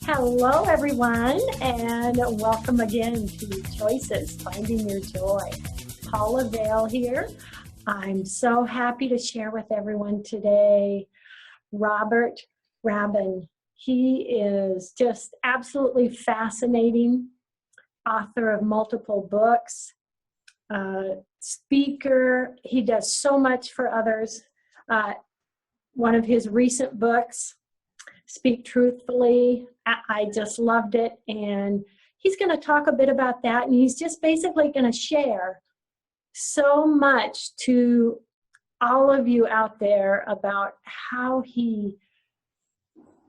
Hello, everyone, and welcome again to Choices, Finding Your Joy. Paula Vail here. I'm so happy to share with everyone today Robert Rabbin. He is just absolutely fascinating, author of multiple books, speaker. He does so much for others. One of his recent books, Speak Truthfully, I just loved it, and he's going to talk a bit about that, and he's just basically going to share so much to all of you out there about how he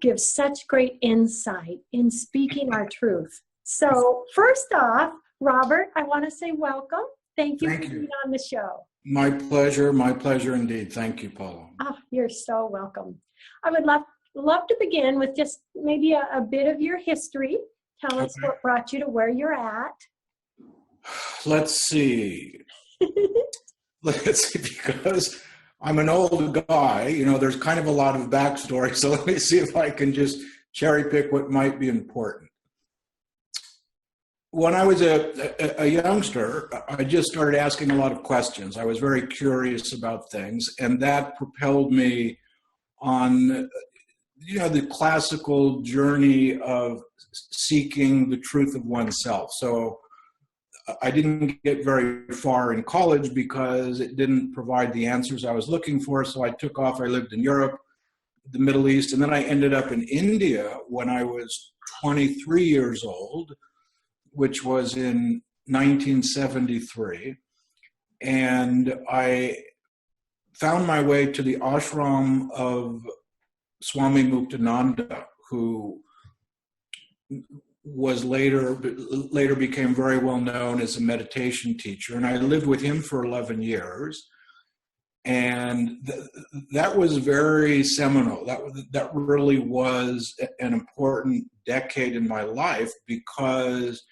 gives such great insight in speaking our truth. So first off, Robert, I want to say welcome. Thank you for being on the show. My pleasure indeed. Thank you, Paula. Oh, you're so welcome. I would love to begin with just maybe a bit of your history. Tell us what brought you to where you're at. Let's see. Because I'm an old guy, there's kind of a lot of backstory. So let me see if I can just cherry pick what might be important. When I was a youngster, I just started asking a lot of questions. I was very curious about things, and that propelled me on the classical journey of seeking the truth of oneself. So I didn't get very far in college because it didn't provide the answers I was looking for. So I took off. I lived in Europe, the Middle East, and then I ended up in India when I was 23 years old, which was in 1973. And I found my way to the ashram of Swami Muktananda, who was later became very well known as a meditation teacher. And I lived with him for 11 years. And that was very seminal. That really was an important decade in my life because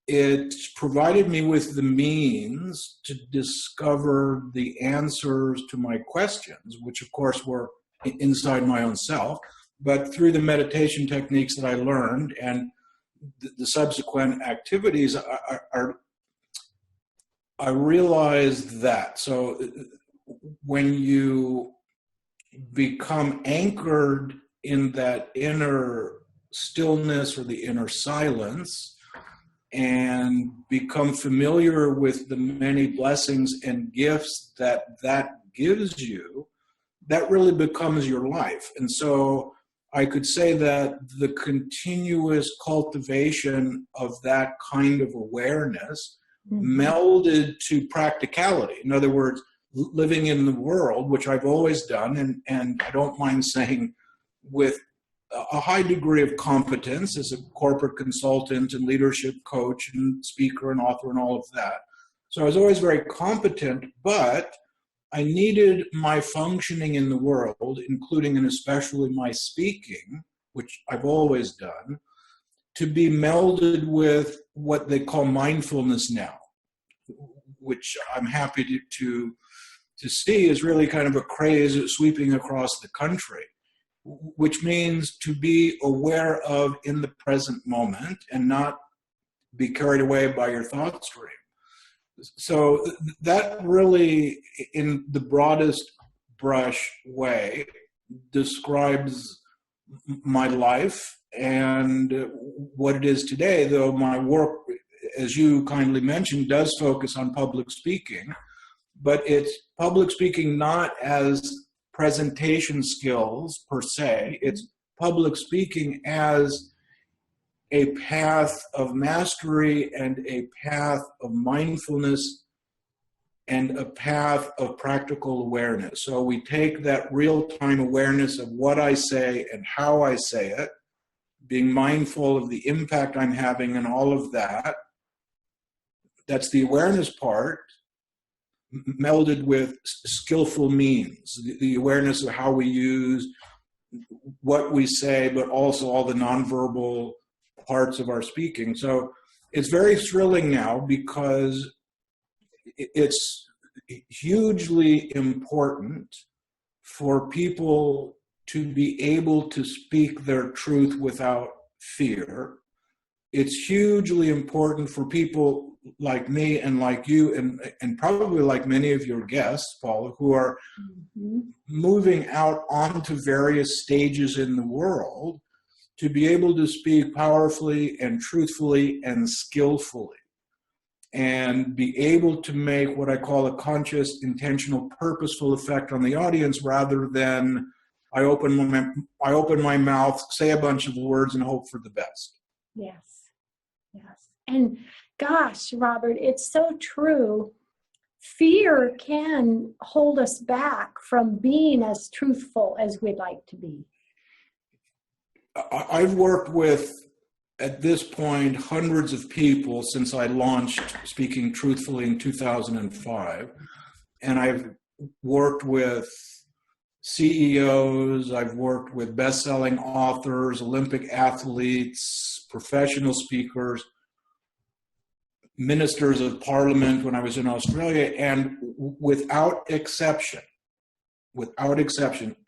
it provided me with the means to discover the answers to my questions, which of course were inside my own self, but through the meditation techniques that I learned and the subsequent activities, I realized that. So when you become anchored in that inner stillness or the inner silence and become familiar with the many blessings and gifts that gives you, that really becomes your life. And so I could say that the continuous cultivation of that kind of awareness melded to practicality. In other words, living in the world, which I've always done, and I don't mind saying with a high degree of competence as a corporate consultant and leadership coach and speaker and author and all of that. So I was always very competent, but I needed my functioning in the world, including and especially my speaking, which I've always done, to be melded with what they call mindfulness now, which I'm happy to see is really kind of a craze sweeping across the country, which means to be aware of in the present moment and not be carried away by your thought stream. So that really, in the broadest brush way, describes my life and what it is today, though my work, as you kindly mentioned, does focus on public speaking, but it's public speaking not as presentation skills per se, it's public speaking as a path of mastery and a path of mindfulness and a path of practical awareness. So we take that real-time awareness of what I say and how I say it, being mindful of the impact I'm having and all of that. That's the awareness part, melded with skillful means, the awareness of how we use what we say, but also all the nonverbal parts of our speaking. So it's very thrilling now because it's hugely important for people to be able to speak their truth without fear. It's hugely important for people like me and like you, and probably like many of your guests, Paula, who are moving out onto various stages in the world, to be able to speak powerfully and truthfully and skillfully, and be able to make what I call a conscious, intentional, purposeful effect on the audience, rather than I open my mouth, say a bunch of words, and hope for the best. Yes. Yes. And gosh, Robert, it's so true. Fear can hold us back from being as truthful as we'd like to be. I've worked with, at this point, hundreds of people since I launched Speaking Truthfully in 2005. And I've worked with CEOs, I've worked with best-selling authors, Olympic athletes, professional speakers, ministers of parliament when I was in Australia, and without exception,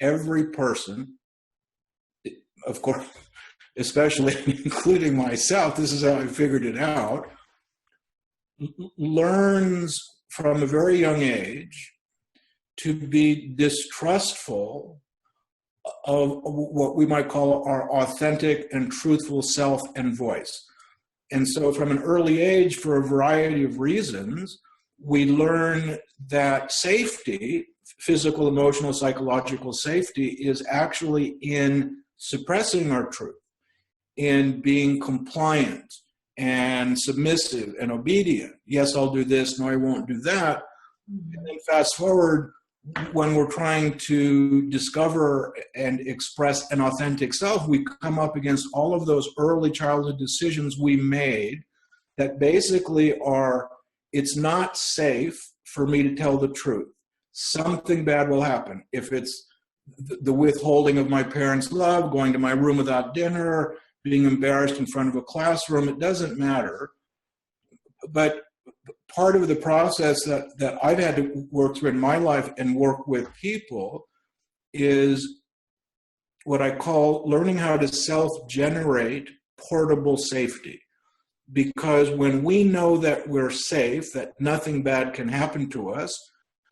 every person, of course, especially including myself, this is how I figured it out, learns from a very young age to be distrustful of what we might call our authentic and truthful self and voice. And so from an early age, for a variety of reasons, we learn that safety, physical, emotional, psychological safety, is actually in suppressing our truth, in being compliant and submissive and obedient. Yes, I'll do this. No, I won't do that. And then fast forward, when we're trying to discover and express an authentic self, we come up against all of those early childhood decisions we made that basically are, it's not safe for me to tell the truth. Something bad will happen. If it's the withholding of my parents' love, going to my room without dinner, being embarrassed in front of a classroom, it doesn't matter. But part of the process that I've had to work through in my life and work with people is what I call learning how to self-generate portable safety. Because when we know that we're safe, that nothing bad can happen to us,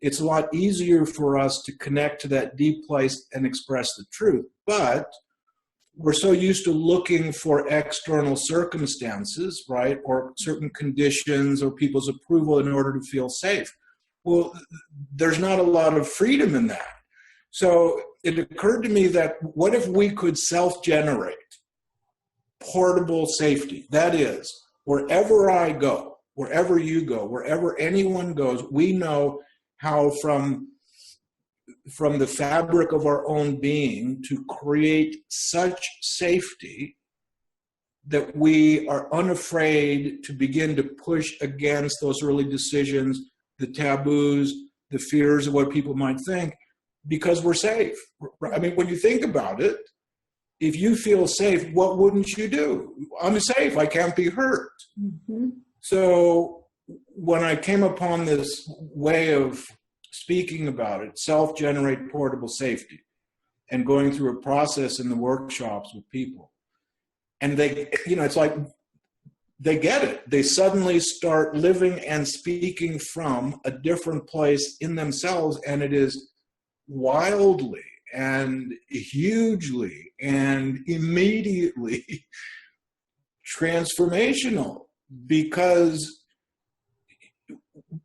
it's a lot easier for us to connect to that deep place and express the truth. But we're so used to looking for external circumstances, right, or certain conditions or people's approval in order to feel safe. Well, there's not a lot of freedom in that. So it occurred to me that what if we could self-generate portable safety? That is, wherever I go, wherever you go, wherever anyone goes, we know how from the fabric of our own being to create such safety that we are unafraid to begin to push against those early decisions, the taboos, the fears of what people might think, because we're safe. I mean, when you think about it, if you feel safe, what wouldn't you do? I'm safe, I can't be hurt. Mm-hmm. So when I came upon this way of speaking about it, self-generate portable safety, and going through a process in the workshops with people, and they, it's like they get it. They suddenly start living and speaking from a different place in themselves, and it is wildly and hugely and immediately transformational, because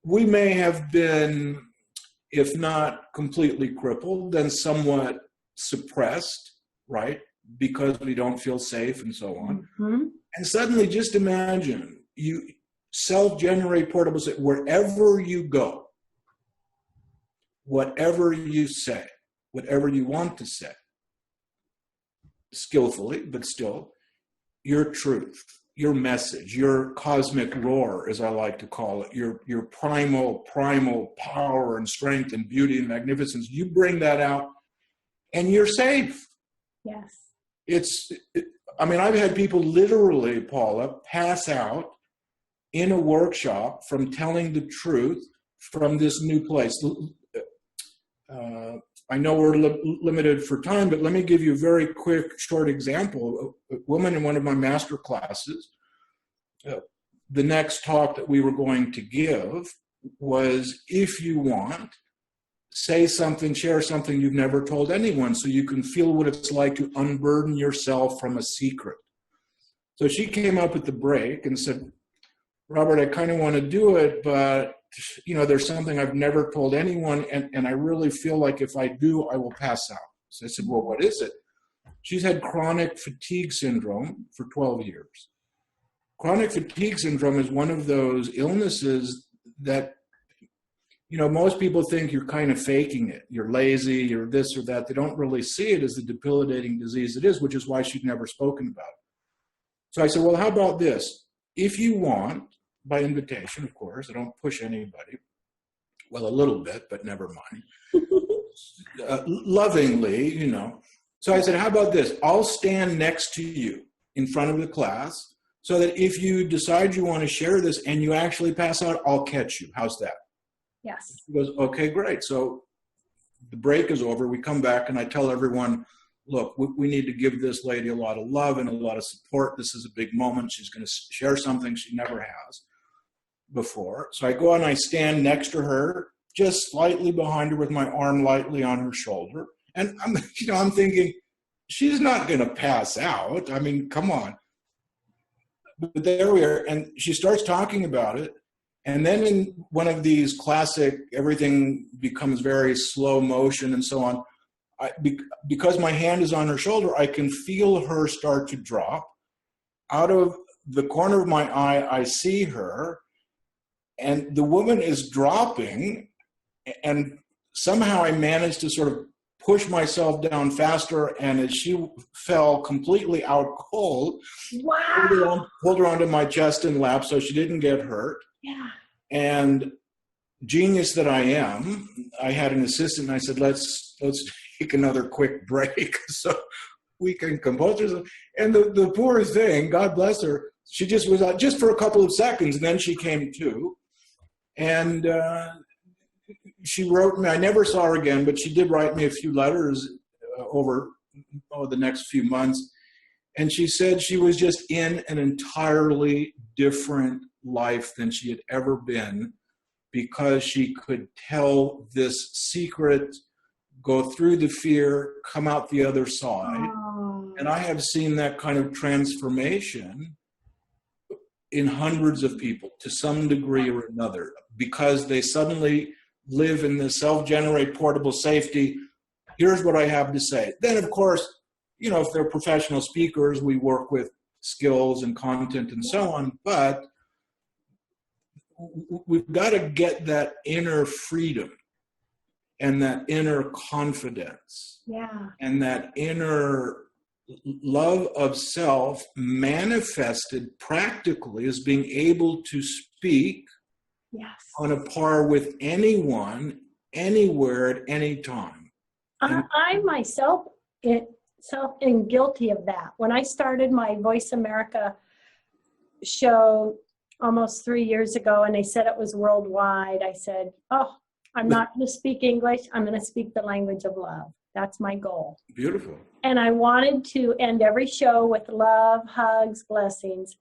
we may have been, if not completely crippled, then somewhat suppressed, right? Because we don't feel safe and so on. Mm-hmm. And suddenly, just imagine, you self-generate portable safety wherever you go, whatever you say, whatever you want to say, skillfully, but still, your truth, your message, your cosmic roar, as I like to call it, your primal power and strength and beauty and magnificence, you bring that out and you're safe. Yes. I've had people literally, Paula, pass out in a workshop from telling the truth from this new place. I know we're limited for time, but let me give you a very quick, short example. A woman in one of my master classes, the next talk that we were going to give was, if you want, say something, share something you've never told anyone so you can feel what it's like to unburden yourself from a secret. So she came up at the break and said, Robert, I kind of want to do it, but there's something I've never told anyone, and I really feel like if I do, I will pass out. So I said, well, what is it? She's had chronic fatigue syndrome for 12 years. Chronic fatigue syndrome is one of those illnesses that, most people think you're kind of faking it. You're lazy, you're this or that. They don't really see it as the debilitating disease it is, which is why she'd never spoken about it. So I said, well, how about this? If you want, by invitation, of course, I don't push anybody. Well, a little bit, but never mind. Lovingly, So I said, how about this? I'll stand next to you in front of the class so that if you decide you want to share this and you actually pass out, I'll catch you. How's that? Yes. She goes, okay, great. So the break is over. We come back and I tell everyone, look, we need to give this lady a lot of love and a lot of support. This is a big moment. She's going to share something she never has before. So I go and I stand next to her, just slightly behind her with my arm lightly on her shoulder. And I'm thinking, she's not going to pass out. I mean, come on. But there we are. And she starts talking about it. And then in one of these classic, everything becomes very slow motion and so on. Because my hand is on her shoulder, I can feel her start to drop. Out of the corner of my eye, I see her, and the woman is dropping, and somehow I managed to sort of push myself down faster, and as she fell completely out cold, wow, pulled her onto my chest and lap so she didn't get hurt. Yeah. And genius that I am, I had an assistant, and I said, let's take another quick break so we can compose ourselves. And the poor thing, God bless her, she just was out just for a couple of seconds, and then she came to. And she wrote me, I never saw her again, but she did write me a few letters over the next few months. And she said she was just in an entirely different life than she had ever been, because she could tell this secret, go through the fear, come out the other side. Oh. And I have seen that kind of transformation in hundreds of people to some degree or another, because they suddenly live in this self-generate portable safety. Here's what I have to say. Then, of course, if they're professional speakers, we work with skills and content and so on, but we've got to get that inner freedom and that inner confidence, and that inner love of self manifested practically as being able to speak on a par with anyone, anywhere, at any time. I myself am guilty of that. When I started my Voice America show almost 3 years ago, and they said it was worldwide, I said, I'm not going to speak English. I'm going to speak the language of love. That's my goal. Beautiful. And I wanted to end every show with love, hugs, blessings.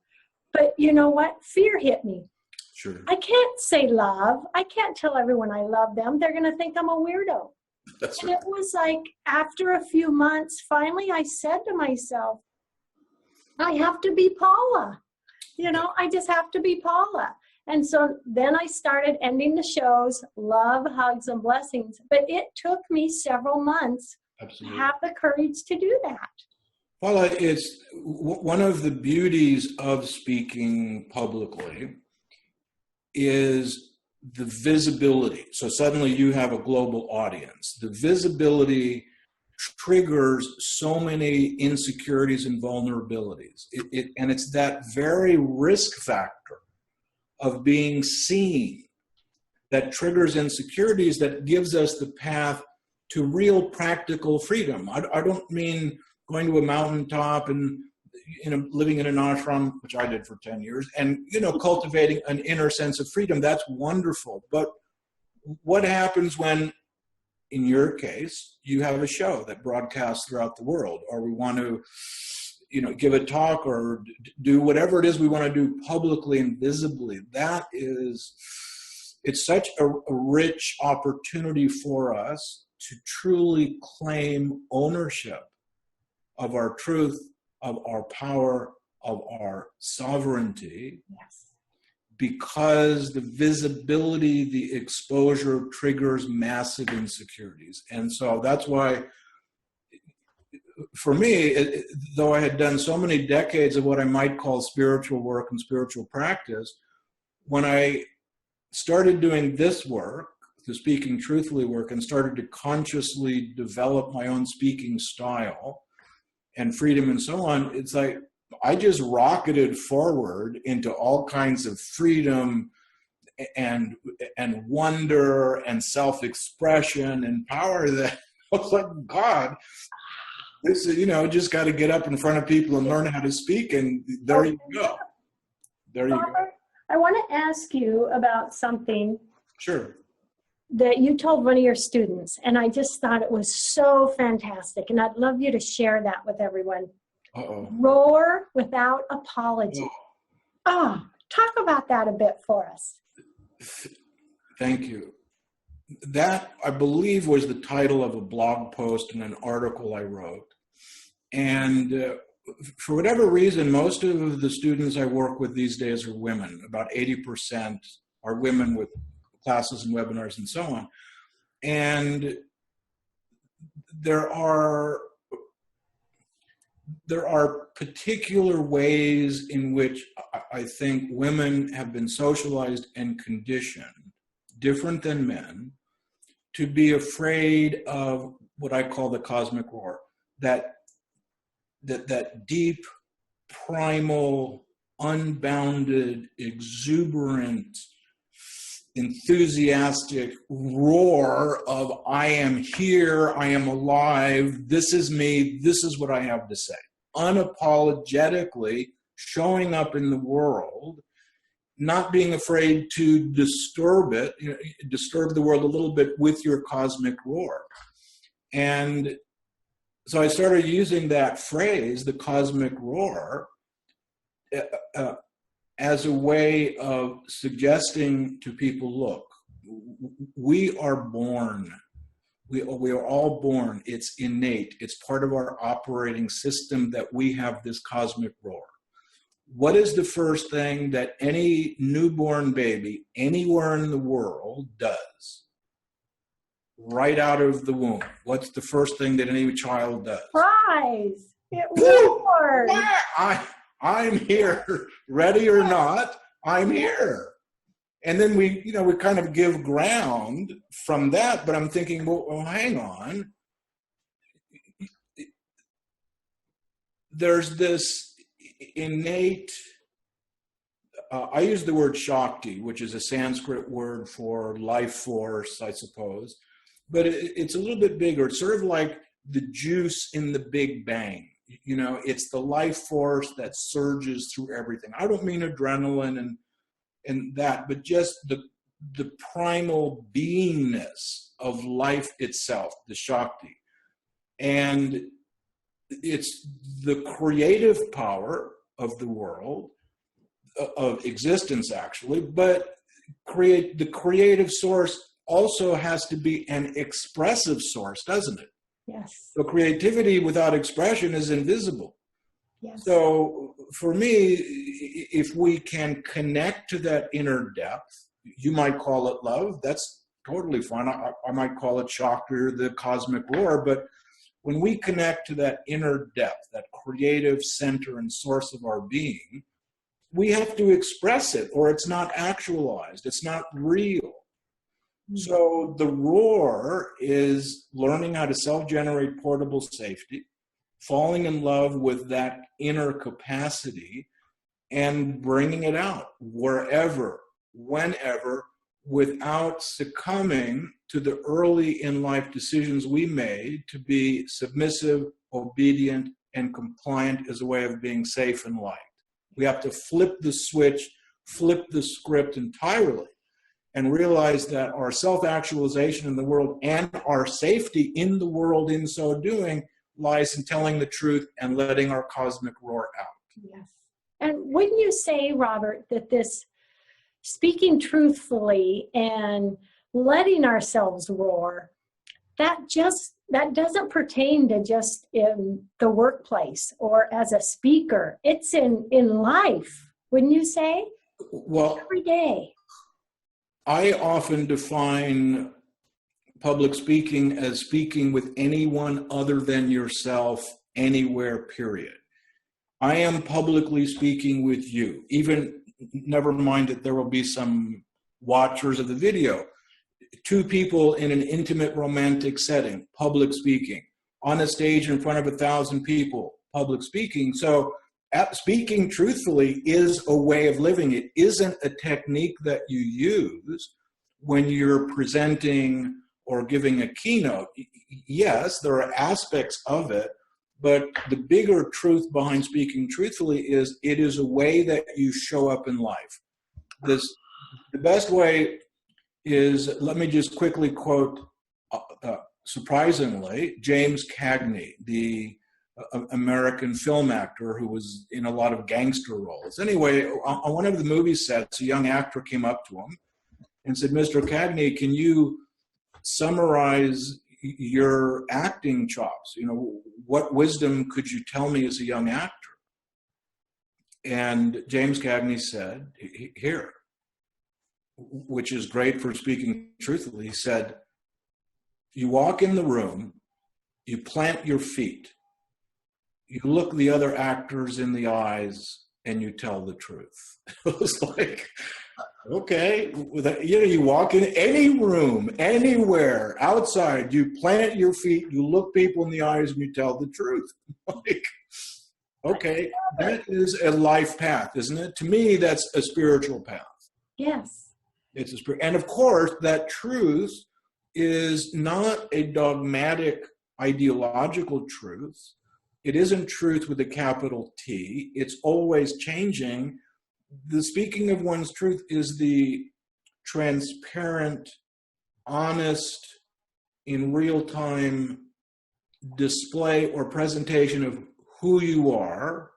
But you know what? Fear hit me. Sure. I can't say love. I can't tell everyone I love them. They're going to think I'm a weirdo. That's and right. It was like after a few months, finally I said to myself, I have to be Paula. I just have to be Paula. And so then I started ending the shows, love, hugs, and blessings. But it took me several months to have the courage to do that. Paula, it's one of the beauties of speaking publicly is the visibility. So suddenly you have a global audience. The visibility triggers so many insecurities and vulnerabilities. And it's that very risk factor of being seen that triggers insecurities that gives us the path to real practical freedom. I don't mean going to a mountaintop and living in an ashram, which I did for 10 years, and cultivating an inner sense of freedom. That's wonderful. But what happens when in your case, you have a show that broadcasts throughout the world, or we want to, give a talk or do whatever it is we want to do publicly and visibly. It's such a rich opportunity for us to truly claim ownership of our truth, of our power, of our sovereignty. Yes. Because the visibility, the exposure triggers massive insecurities. And so that's why, for me, though I had done so many decades of what I might call spiritual work and spiritual practice, when I started doing this work, the speaking truthfully work, and started to consciously develop my own speaking style and freedom and so on, it's like I just rocketed forward into all kinds of freedom and wonder and self-expression and power that I was like, God, this is, just got to get up in front of people and learn how to speak, and there you go. There you go. I want to ask you about something. Sure. That you told one of your students, and I just thought it was so fantastic, and I'd love you to share that with everyone. Uh-oh. Roar without apology. Talk about that a bit for us. Thank you. That, I believe, was the title of a blog post and an article I wrote. And for whatever reason, most of the students I work with these days are women. About 80% are women with classes and webinars and so on. And there are particular ways in which I think women have been socialized and conditioned, different than men, to be afraid of what I call the cosmic roar, that deep, primal, unbounded, exuberant, enthusiastic roar of I am here, I am alive, this is me, this is what I have to say. Unapologetically showing up in the world, not being afraid to disturb it, disturb the world a little bit with your cosmic roar. And so I started using that phrase, the cosmic roar, as a way of suggesting to people, look, we are born. We are all born. It's innate. It's part of our operating system that we have this cosmic roar. What is the first thing that any newborn baby anywhere in the world does? Right out of the womb. What's the first thing that any child does? Cries. It roars. I'm here, ready or not, I'm here. And then we kind of give ground from that, but I'm thinking, well, hang on. There's this innate, I use the word Shakti, which is a Sanskrit word for life force, I suppose, but it's a little bit bigger. It's sort of like the juice in the Big Bang. It's the life force that surges through everything. I don't mean adrenaline and that, but just the primal beingness of life itself, the Shakti. And it's the creative power of the world, of existence actually, but the creative source also has to be an expressive source, doesn't it? Yes. So creativity without expression is invisible. Yes. So for me, if we can connect to that inner depth, you might call it love, that's totally fine. I might call it Shakti or the cosmic roar, but when we connect to that inner depth, that creative center and source of our being, we have to express it or it's not actualized, it's not real. So the roar is learning how to self-generate portable safety, falling in love with that inner capacity and bringing it out wherever, whenever, without succumbing to the early in life decisions we made to be submissive, obedient, and compliant as a way of being safe and liked. We have to flip the switch, flip the script entirely. and realize that our self-actualization in the world and our safety in the world in so doing lies in telling the truth and letting our cosmic roar out. Yes. And wouldn't you say, Robert, that this speaking truthfully and letting ourselves roar, that doesn't pertain to just in the workplace or as a speaker. It's in life, wouldn't you say? Well, every day. I often define public speaking as speaking with anyone other than yourself, anywhere, period. I am publicly speaking with you, even never mind that there will be some watchers of the video. Two people in an intimate romantic setting, public speaking. On a stage in front of 1,000 people, public speaking. So speaking truthfully is a way of living. It isn't a technique that you use when you're presenting or giving a keynote. Yes, there are aspects of it, but the bigger truth behind speaking truthfully is it is a way that you show up in life. The best way is, let me just quickly quote, surprisingly, James Cagney, the American film actor who was in a lot of gangster roles. Anyway, on one of the movie sets, a young actor came up to him and said, "Mr. Cagney, can you summarize your acting chops? You know, what wisdom could you tell me as a young actor?" And James Cagney said, here, which is great for speaking truthfully, he said, "You walk in the room, you plant your feet, you look the other actors in the eyes, and you tell the truth." It was like, okay, you walk in any room, anywhere, outside, you plant your feet, you look people in the eyes, and you tell the truth. Like, okay, that is a life path, isn't it? To me, that's a spiritual path. Yes. It's and of course, that truth is not a dogmatic ideological truth. It isn't truth with a capital T. It's always changing. The speaking of one's truth is the transparent, honest, in real time display or presentation of who you are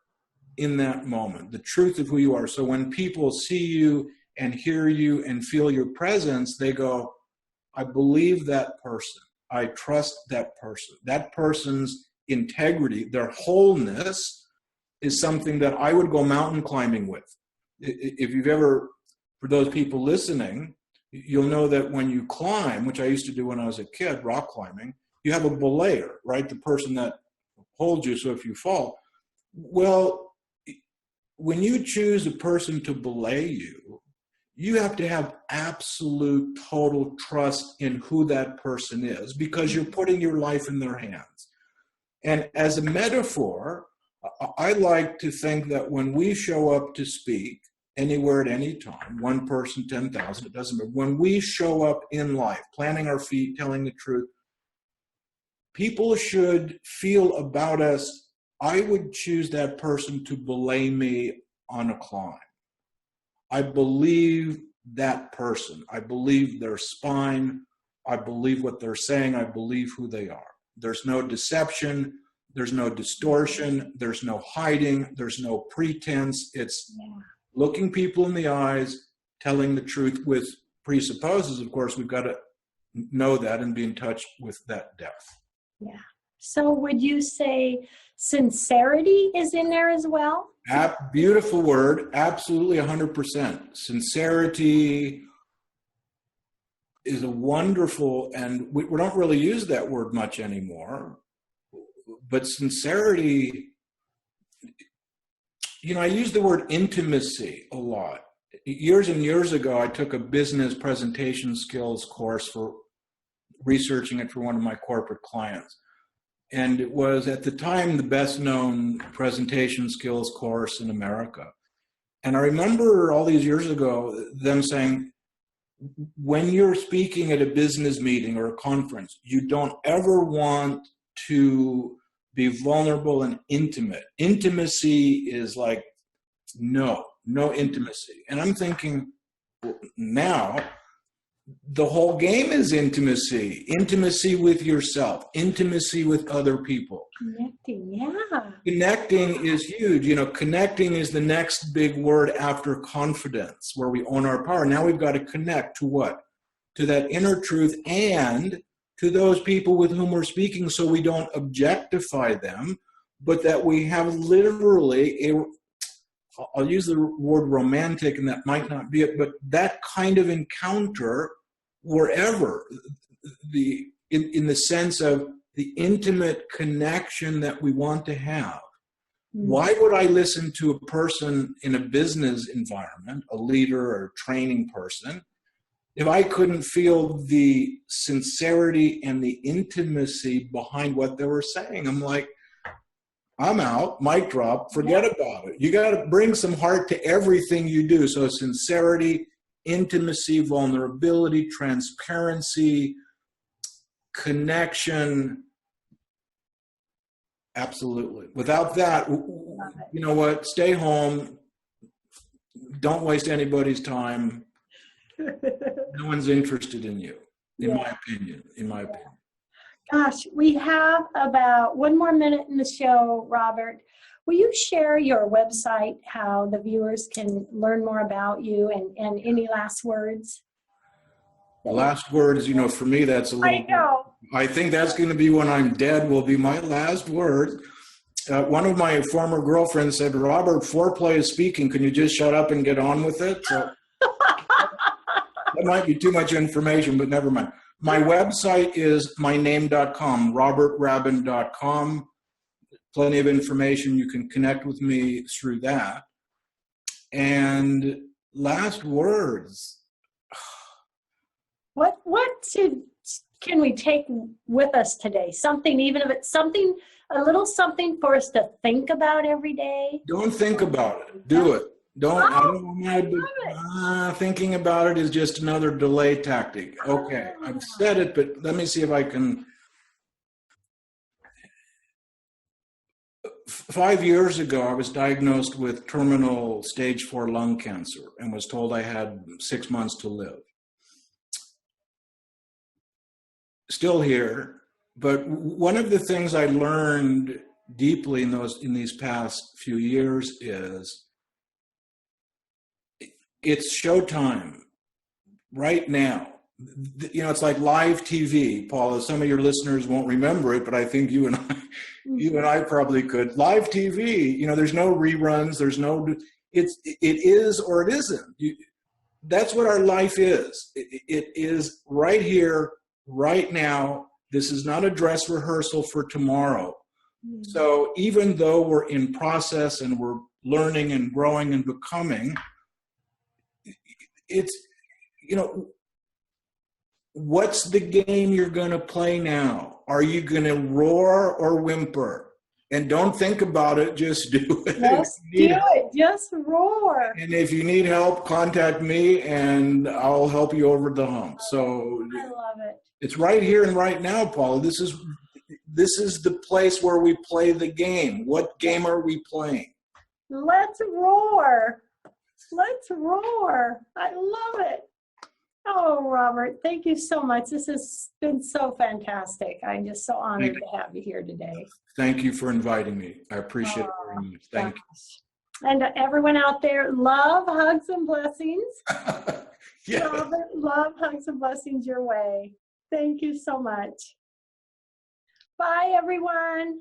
in that moment, the truth of who you are. So when people see you and hear you and feel your presence, they go, "I believe that person. I trust that person. That person's integrity, their wholeness is something that I would go mountain climbing with." If you've ever, for those people listening, you'll know that when you climb, which I used to do when I was a kid, rock climbing, you have a belayer, right? The person that holds you so if you fall. Well, when you choose a person to belay you, you have to have absolute total trust in who that person is because you're putting your life in their hands. And as a metaphor, I like to think that when we show up to speak anywhere at any time, one person, 10,000, it doesn't matter. When we show up in life, planting our feet, telling the truth, people should feel about us, I would choose that person to belay me on a climb. I believe that person. I believe their spine. I believe what they're saying. I believe who they are. There's no deception. There's no distortion. There's no hiding. There's no pretense. It's looking people in the eyes, telling the truth, with presupposes, of course, we've got to know that and be in touch with that depth. Yeah. So would you say sincerity is in there as well? Beautiful word. Absolutely 100%. Sincerity is a wonderful, and we don't really use that word much anymore, but sincerity, I use the word intimacy a lot. Years and years ago, I took a business presentation skills course for researching it for one of my corporate clients. And it was, at the time, the best known presentation skills course in America. And I remember all these years ago, them saying, when you're speaking at a business meeting or a conference, you don't ever want to be vulnerable and intimate. Intimacy is like, no intimacy. And I'm thinking, now, the whole game is intimacy. Intimacy with yourself, intimacy with other people. Connecting, yeah. Connecting is huge. Connecting is the next big word after confidence, where we own our power. Now we've got to connect to what? To that inner truth and to those people with whom we're speaking, so we don't objectify them, but that we have literally I'll use the word romantic, and that might not be it, but that kind of encounter wherever, in the sense of the intimate connection that we want to have. Why would I listen to a person in a business environment, a leader or a training person, if I couldn't feel the sincerity and the intimacy behind what they were saying? I'm like, I'm out, mic drop, forget about it. You got to bring some heart to everything you do. So sincerity, intimacy, vulnerability, transparency, connection. Absolutely. Without that, you know what? Stay home. Don't waste anybody's time. No one's interested in you, in my opinion. Gosh, we have about 1 more minute in the show, Robert. Will you share your website, how the viewers can learn more about you, and any last words? Last words, for me, that's a little... I know. I think that's going to be when I'm dead, will be my last word. One of my former girlfriends said, Robert, foreplay is speaking. Can you just shut up and get on with it? So that might be too much information, but never mind. My website is myname.com, robertrabbin.com. Plenty of information. You can connect with me through that. And last words. What can we take with us today? Something, even if it's something, a little something for us to think about every day. Don't think about it. Do it. Thinking about it is just another delay tactic. Okay, I've said it, but let me see if I can. 5 years ago, I was diagnosed with terminal stage 4 lung cancer and was told I had 6 months to live. Still here, but one of the things I learned deeply in these past few years is it's showtime right now. It's like live TV, Paula. Some of your listeners won't remember it, but I think you and I probably could. Live TV, there's no reruns. It is or it isn't. That's what our life is. It is right here, right now. This is not a dress rehearsal for tomorrow. So even though we're in process and we're learning and growing and becoming, it's, what's the game you're going to play now? Are you going to roar or whimper? And don't think about it, just do it. Just do it. Just roar. And if you need help, contact me and I'll help you over the hump. So I love it. It's right here and right now, Paula. This is the place where we play the game. What game are we playing? Let's roar. Let's roar. I love it. Oh, Robert, thank you so much. This has been so fantastic. I'm just so honored to have you here today. Thank you for inviting me. I appreciate it very much. Thank you. And everyone out there, love, hugs, and blessings. Yeah. Robert, love, hugs, and blessings your way. Thank you so much. Bye, everyone.